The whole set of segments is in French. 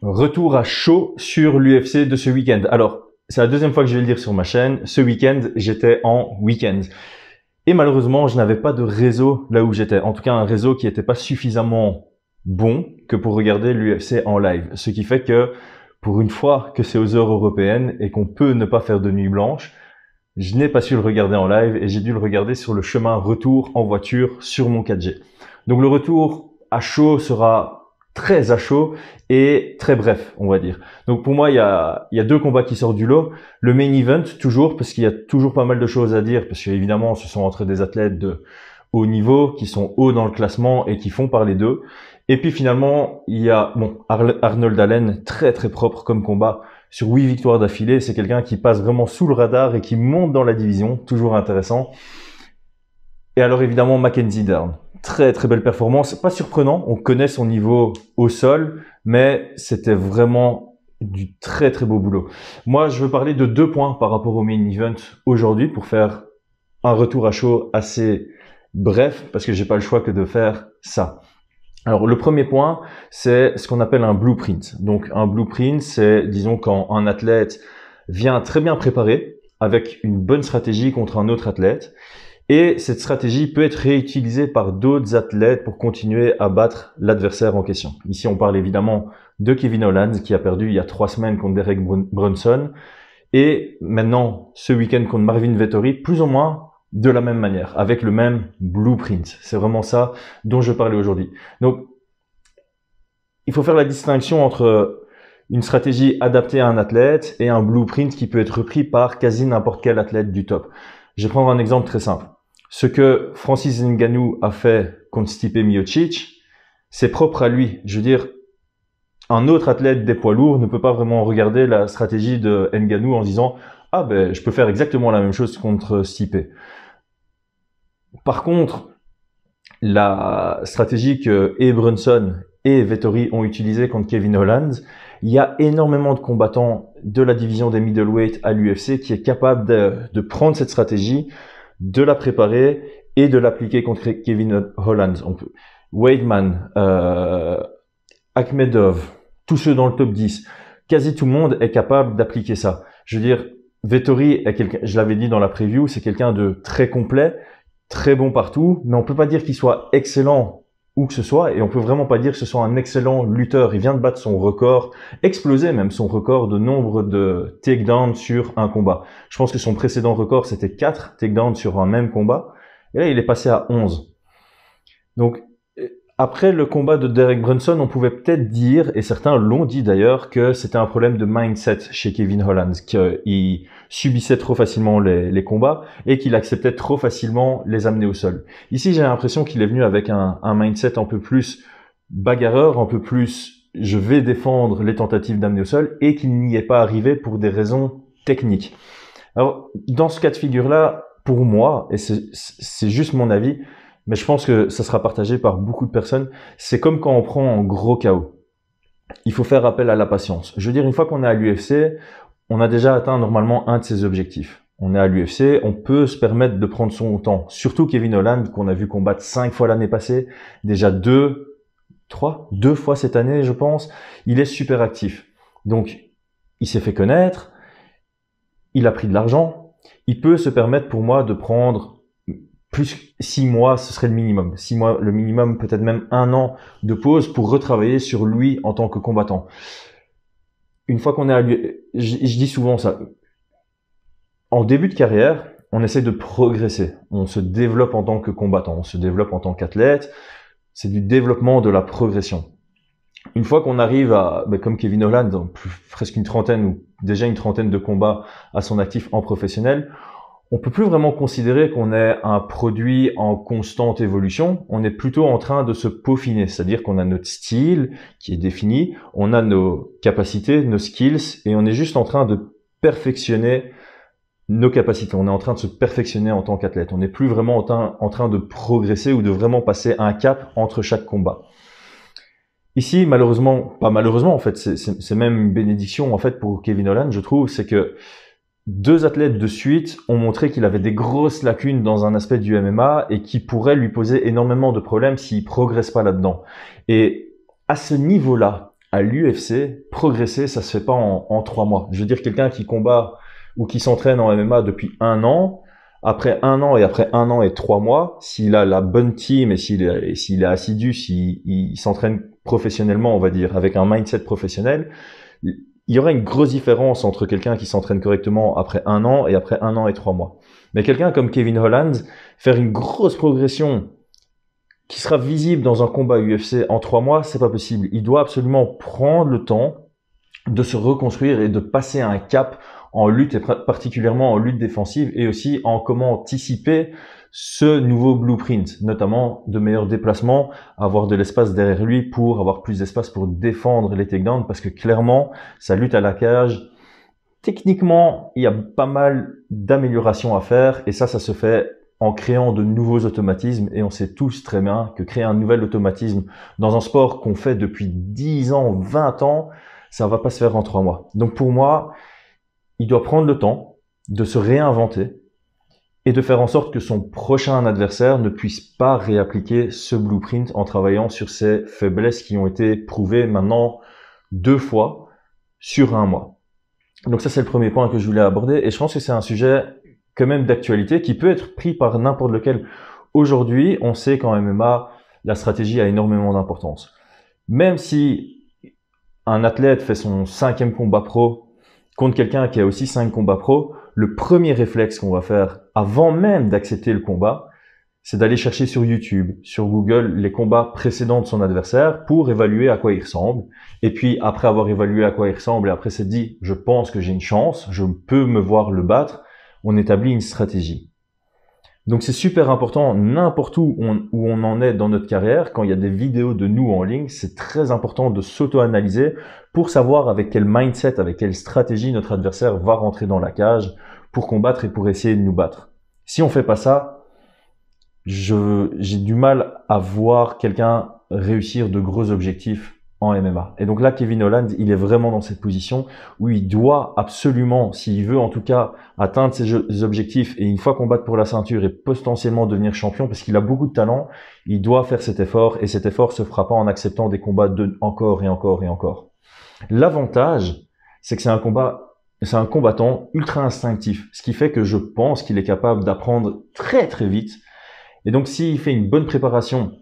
Retour à chaud sur l'UFC de ce week-end. Alors, c'est la deuxième fois que je vais le dire sur ma chaîne. Ce week-end, j'étais en week-end. Et malheureusement, je n'avais pas de réseau là où j'étais. En tout cas, un réseau qui n'était pas suffisamment bon que pour regarder l'UFC en live. Ce qui fait que, pour une fois que c'est aux heures européennes et qu'on peut ne pas faire de nuit blanche, je n'ai pas su le regarder en live et j'ai dû le regarder sur le chemin retour en voiture sur mon 4G. Donc le retour à chaud sera très à chaud et très bref, on va dire. Donc pour moi, il y a deux combats qui sortent du lot. Le main event, toujours, parce qu'il y a toujours pas mal de choses à dire, parce qu'évidemment, ce sont entre des athlètes de haut niveau, qui sont hauts dans le classement et qui font parler d'eux. Et puis finalement, il y a Arnold Allen, très très propre comme combat, sur 8 victoires d'affilée. C'est quelqu'un qui passe vraiment sous le radar et qui monte dans la division, toujours intéressant. Et alors évidemment, Mackenzie Dern. Très très belle performance, pas surprenant, on connaît son niveau au sol, mais c'était vraiment du très très beau boulot. Moi, je veux parler de 2 points par rapport au main event aujourd'hui pour faire un retour à chaud assez bref, parce que j'ai pas le choix que de faire ça. Alors le premier point, c'est ce qu'on appelle un blueprint. Donc un blueprint, c'est disons quand un athlète vient très bien préparé avec une bonne stratégie contre un autre athlète. Et cette stratégie peut être réutilisée par d'autres athlètes pour continuer à battre l'adversaire en question. Ici, on parle évidemment de Kevin Holland qui a perdu il y a 3 semaines contre Derek Brunson. Et maintenant, ce week-end contre Marvin Vettori, plus ou moins de la même manière, avec le même blueprint. C'est vraiment ça dont je parlais aujourd'hui. Donc, il faut faire la distinction entre une stratégie adaptée à un athlète et un blueprint qui peut être repris par quasi n'importe quel athlète du top. Je vais prendre un exemple très simple. Ce que Francis Ngannou a fait contre Stipe Miocic, c'est propre à lui. Je veux dire, un autre athlète des poids lourds ne peut pas vraiment regarder la stratégie de Ngannou en se disant « Ah ben, je peux faire exactement la même chose contre Stipe ». Par contre, la stratégie que Brunson et Vettori ont utilisée contre Kevin Holland, il y a énormément de combattants de la division des middleweight à l'UFC qui est capable de prendre cette stratégie, de la préparer et de l'appliquer contre Kevin Holland. Weidman, Akhmedov, tous ceux dans le top 10, quasi tout le monde est capable d'appliquer ça. Je veux dire, Vettori est quelqu'un, je l'avais dit dans la preview, c'est quelqu'un de très complet, très bon partout, mais on peut pas dire qu'il soit excellent où que ce soit, et on peut vraiment pas dire que ce soit un excellent lutteur. Il vient de battre son record, exploser même son record de nombre de takedowns sur un combat. Je pense que son précédent record, c'était 4 takedowns sur un même combat, et là, il est passé à 11. Donc, après le combat de Derek Brunson, on pouvait peut-être dire, et certains l'ont dit d'ailleurs, que c'était un problème de mindset chez Kevin Holland, qu'il subissait trop facilement les combats et qu'il acceptait trop facilement les amener au sol. Ici, j'ai l'impression qu'il est venu avec un mindset un peu plus bagarreur, un peu plus je vais défendre les tentatives d'amener au sol et qu'il n'y est pas arrivé pour des raisons techniques. Alors, dans ce cas de figure-là, pour moi, et c'est juste mon avis, mais je pense que ça sera partagé par beaucoup de personnes, c'est comme quand on prend un gros KO. Il faut faire appel à la patience. Je veux dire, une fois qu'on est à l'UFC, on a déjà atteint normalement un de ses objectifs. On est à l'UFC, on peut se permettre de prendre son temps. Surtout Kevin Holland, qu'on a vu combattre 5 fois l'année passée, déjà 2 fois cette année, je pense. Il est super actif. Donc, il s'est fait connaître, il a pris de l'argent, il peut se permettre pour moi de prendre plus 6 mois, ce serait le minimum. 6 mois, le minimum, peut-être même 1 an de pause pour retravailler sur lui en tant que combattant. Une fois qu'on est à lui, je dis souvent ça. En début de carrière, on essaie de progresser. On se développe en tant que combattant, on se développe en tant qu'athlète. C'est du développement de la progression. Une fois qu'on arrive à, comme Kevin Holland, presque une trentaine ou déjà une trentaine de combats à son actif en professionnel, on peut plus vraiment considérer qu'on est un produit en constante évolution. On est plutôt en train de se peaufiner, c'est-à-dire qu'on a notre style qui est défini, on a nos capacités, nos skills, et on est juste en train de perfectionner nos capacités. On est en train de se perfectionner en tant qu'athlète. On n'est plus vraiment en train de progresser ou de vraiment passer un cap entre chaque combat. Ici, malheureusement, pas malheureusement en fait, c'est même une bénédiction en fait pour Kevin Holland, je trouve, c'est que 2 athlètes de suite ont montré qu'il avait des grosses lacunes dans un aspect du MMA et qui pourraient lui poser énormément de problèmes s'il progresse pas là-dedans. Et à ce niveau-là, à l'UFC, progresser, ça se fait pas en 3 mois. Je veux dire, quelqu'un qui combat ou qui s'entraîne en MMA depuis 1 an, après 1 an et après 1 an et 3 mois, s'il a la bonne team et s'il est assidu, s'il s'entraîne professionnellement, on va dire, avec un mindset professionnel, il y aura une grosse différence entre quelqu'un qui s'entraîne correctement après 1 an et après 1 an et 3 mois. Mais quelqu'un comme Kevin Holland, faire une grosse progression qui sera visible dans un combat UFC en 3 mois, c'est pas possible. Il doit absolument prendre le temps de se reconstruire et de passer à un cap en lutte et particulièrement en lutte défensive et aussi en comment anticiper ce nouveau blueprint, notamment de meilleurs déplacements, avoir de l'espace derrière lui pour avoir plus d'espace pour défendre les takedowns parce que clairement, sa lutte à la cage, techniquement, il y a pas mal d'améliorations à faire et ça se fait en créant de nouveaux automatismes et on sait tous très bien que créer un nouvel automatisme dans un sport qu'on fait depuis 10 ans, 20 ans, ça va pas se faire en 3 mois. Donc pour moi, il doit prendre le temps de se réinventer et de faire en sorte que son prochain adversaire ne puisse pas réappliquer ce blueprint en travaillant sur ses faiblesses qui ont été prouvées maintenant 2 fois sur 1 mois. Donc ça, c'est le premier point que je voulais aborder et je pense que c'est un sujet quand même d'actualité qui peut être pris par n'importe lequel. Aujourd'hui, on sait qu'en MMA, la stratégie a énormément d'importance. Même si un athlète fait son 5e combat pro contre quelqu'un qui a aussi 5 combats pro, le premier réflexe qu'on va faire avant même d'accepter le combat, c'est d'aller chercher sur YouTube, sur Google, les combats précédents de son adversaire pour évaluer à quoi il ressemble. Et puis, après avoir évalué à quoi il ressemble et après s'être dit, je pense que j'ai une chance, je peux me voir le battre, on établit une stratégie. Donc c'est super important, n'importe où on en est dans notre carrière, quand il y a des vidéos de nous en ligne, c'est très important de s'auto-analyser pour savoir avec quel mindset, avec quelle stratégie notre adversaire va rentrer dans la cage pour combattre et pour essayer de nous battre. Si on fait pas ça, j'ai du mal à voir quelqu'un réussir de gros objectifs en MMA. Et donc là, Kevin Holland, il est vraiment dans cette position où il doit absolument, s'il veut en tout cas atteindre ses objectifs et une fois combattre pour la ceinture et potentiellement devenir champion, parce qu'il a beaucoup de talent, il doit faire cet effort et cet effort se fera pas en acceptant des combats encore et encore et encore. L'avantage, c'est que c'est un combattant ultra instinctif, ce qui fait que je pense qu'il est capable d'apprendre très très vite. Et donc s'il fait une bonne préparation,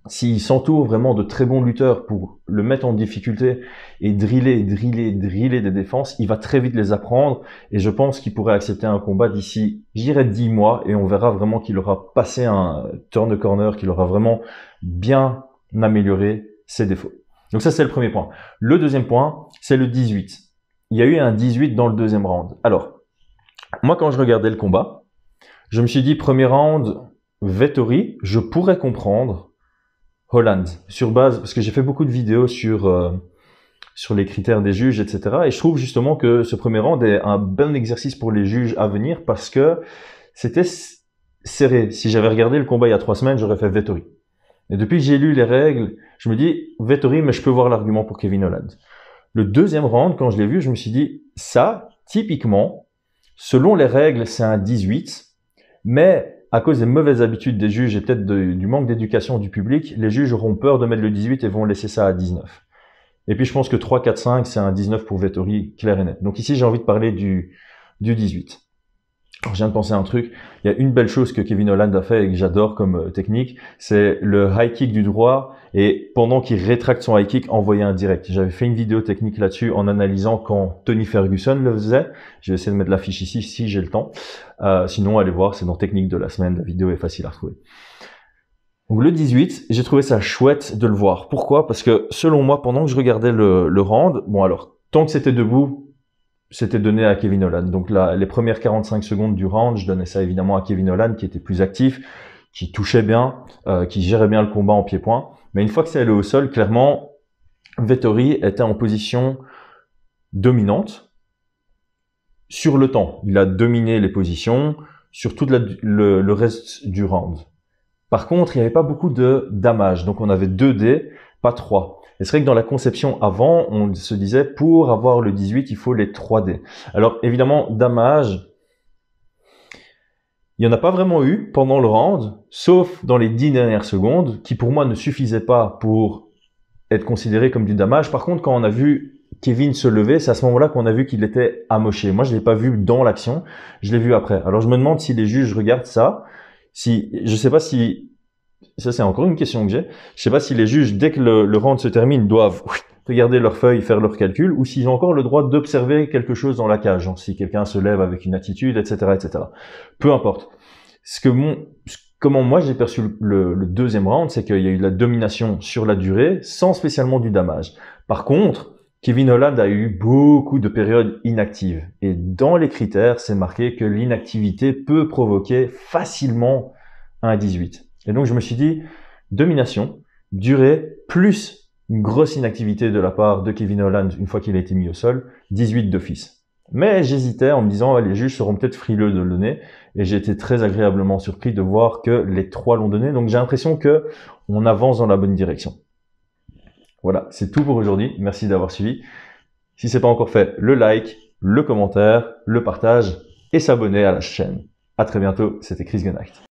s'il s'entoure vraiment de très bons lutteurs pour le mettre en difficulté et driller des défenses, il va très vite les apprendre et je pense qu'il pourrait accepter un combat d'ici, je dirais 10 mois et on verra vraiment qu'il aura passé un turn de corner, qu'il aura vraiment bien amélioré ses défauts. Donc ça, c'est le premier point. Le deuxième point, c'est le 18. Il y a eu un 18 dans le deuxième round. Alors, moi, quand je regardais le combat, je me suis dit, premier round, Vettori, je pourrais comprendre Holland, sur base, parce que j'ai fait beaucoup de vidéos sur les critères des juges, etc. Et je trouve justement que ce premier round est un bon exercice pour les juges à venir parce que c'était serré. Si j'avais regardé le combat il y a 3 semaines, j'aurais fait Vettori. Et depuis que j'ai lu les règles, je me dis Vettori, mais je peux voir l'argument pour Kevin Holland. Le deuxième round, quand je l'ai vu, je me suis dit, ça, typiquement, selon les règles, c'est un 18, mais à cause des mauvaises habitudes des juges et peut-être du manque d'éducation du public, les juges auront peur de mettre le 18 et vont laisser ça à 19. Et puis je pense que 3, 4, 5, c'est un 19 pour Vettori, clair et net. Donc ici, j'ai envie de parler du 18. Alors, je viens de penser à un truc. Il y a une belle chose que Kevin Holland a fait et que j'adore comme technique, c'est le high kick du droit et pendant qu'il rétracte son high kick, envoyer un direct. J'avais fait une vidéo technique là-dessus en analysant quand Tony Ferguson le faisait. Je vais essayer de mettre l'affiche ici si j'ai le temps. Sinon, allez voir, c'est dans Technique de la semaine. La vidéo est facile à retrouver. Donc le 18, j'ai trouvé ça chouette de le voir. Pourquoi? Parce que selon moi, pendant que je regardais le round, bon alors, tant que c'était debout, c'était donné à Kevin Holland. Donc là, les premières 45 secondes du round, je donnais ça évidemment à Kevin Holland qui était plus actif, qui touchait bien, qui gérait bien le combat en pied-point. Mais une fois que c'est allé au sol, clairement, Vettori était en position dominante sur le temps. Il a dominé les positions sur tout le reste du round. Par contre, il n'y avait pas beaucoup de damage. Donc on avait 2 dés, pas 3. Et c'est vrai que dans la conception avant, on se disait pour avoir le 18, il faut les 3 dés. Alors évidemment, damage, il n'y en a pas vraiment eu pendant le round, sauf dans les 10 dernières secondes, qui pour moi ne suffisaient pas pour être considéré comme du damage. Par contre, quand on a vu Kevin se lever, c'est à ce moment-là qu'on a vu qu'il était amoché. Moi, je l'ai pas vu dans l'action, je l'ai vu après. Alors, je me demande si les juges regardent ça. Je sais pas si, ça c'est encore une question que j'ai. Je sais pas si les juges, dès que le round se termine, doivent regarder leurs feuilles, faire leurs calculs, ou s'ils ont encore le droit d'observer quelque chose dans la cage, genre si quelqu'un se lève avec une attitude, etc., etc. Peu importe. Comment moi j'ai perçu le deuxième round, c'est qu'il y a eu de la domination sur la durée, sans spécialement du damage. Par contre, Kevin Holland a eu beaucoup de périodes inactives. Et dans les critères, c'est marqué que l'inactivité peut provoquer facilement un 18. Et donc je me suis dit, domination, durée, plus une grosse inactivité de la part de Kevin Holland une fois qu'il a été mis au sol, 18 d'office. Mais j'hésitais en me disant, les juges seront peut-être frileux de le donner. Et j'ai été très agréablement surpris de voir que les 3 l'ont donné. Donc j'ai l'impression que on avance dans la bonne direction. Voilà, c'est tout pour aujourd'hui. Merci d'avoir suivi. Si c'est pas encore fait, le like, le commentaire, le partage et s'abonner à la chaîne. À très bientôt, c'était Chris Gunnacht.